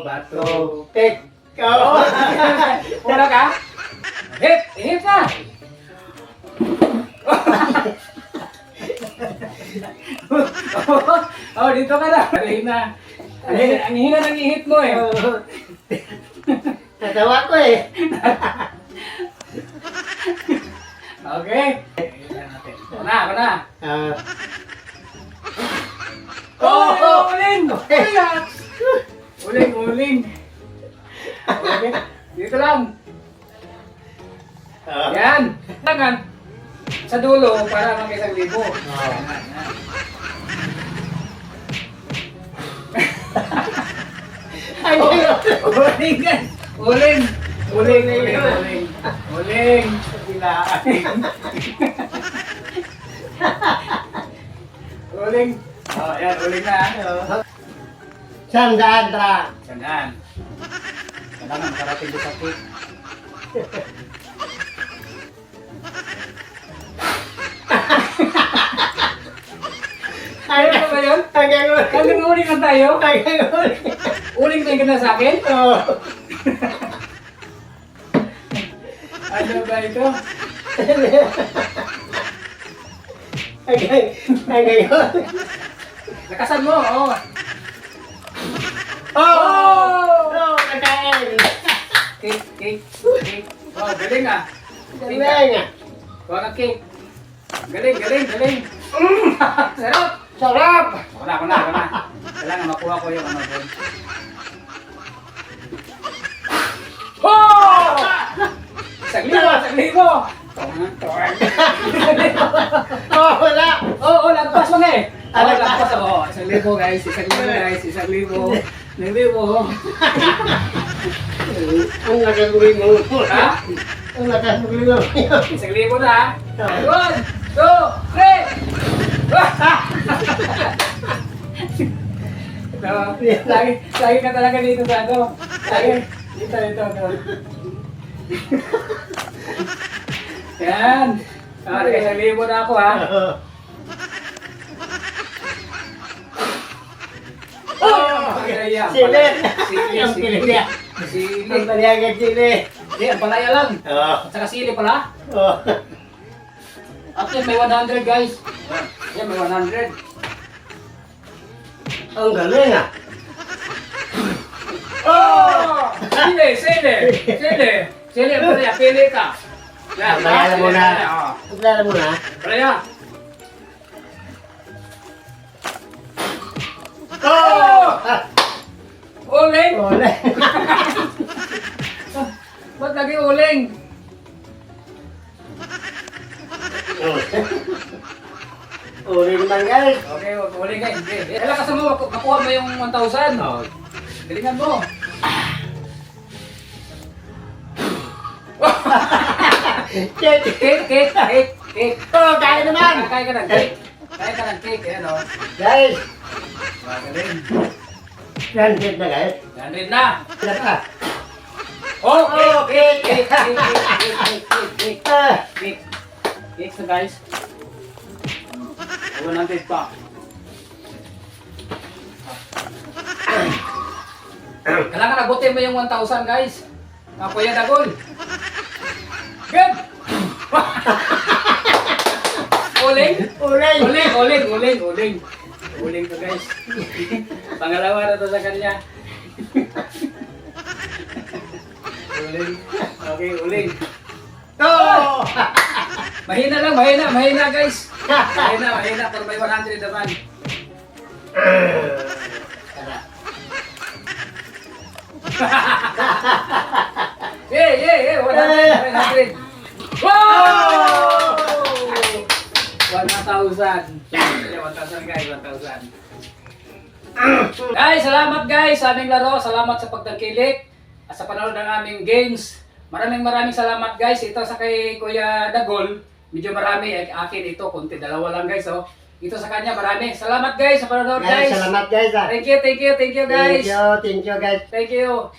bato, pick. Oh. Una ka? Hit! Hit na! Oh, dito ka na. Hina. Ang hina ng ihit mo eh. Natawa ko eh. Okay. Kuna. Oh! Uling! Uling! Okay. Dito lang. Yan. Tangan. Sa dulo para mag-isang libo. Ay, Uling guys! Uling! Uling! Oh, yan, uling na. Sandaan ra. Sandaan. Kailangan makarating doon sa cake. Ano ba yun? Hanggang uling na tayo? Uling tayo ka na sa akin? Oh. Ano ba ito? Hanggang Lakasan mo, oh. Oh, kakain. Cake. Oh, galing ah. Galing. Kuha ka cake. Galing. Sarap. Sarap. Wala. Kailangan makuha ko yung ano doon. Oh! Isang libo. Oh, wala. Oo, lagpas mo nga eh. Lagpas ako. Isang libo guys. Isang libo. Ang nagagawin mo. Ha? Ang nagagawin mo. Isang libo na ha? 1, 2, 3! Ito, lagi ka talaga dito sa ano. Dito. Yan. Isang libo na ako ha. Sili. Sili. Ang palihagan sili. Hindi, ang palaya lang. Oh. At saka sili pala. Oh. At yan, may 100 guys. Yan, may 100. Ang galing ah. Oh! Sili, ang palaya, pili ka. Yan, Palaya muna. Oo. Paglala mo na. Palaya. Oh! Uling! Ole. Ba't lagi uling? Ole naman guys. Okay, uling nga. Hindi. Lakas mo, makuha mo yung 1,000. Oh. Galingan mo. Cake. Oh, kaya naman. Kaya ka ng cake. Ayan o. Guys, Magaling. yan hit na guys. 100 na. Wala pa. Oh, Okay. cake Ah. na guys. 100 pa. Kailangan abutin mo yung 1,000 guys. Kuya Dagol. Good! Uling to guys. Pangalawa na to sa kanya. Okay, uling. Oh! Mahina guys. Mahina, pero may 100 naman. Yeah, 100. Wow! 1,000. Yeah, 1,000 guys, 1,000. Guys, salamat guys sa aming laro. Salamat sa pagtangkilik at sa panonood ng aming games. Maraming salamat guys. Ito sa kay Kuya Dagol. Medyo marami. Akin ito, konti. Dalawa lang guys. Oh. Ito sa kanya, marami. Salamat guys sa panonood guys. Salamat guys ah. Thank you guys. Thank you guys. Thank you.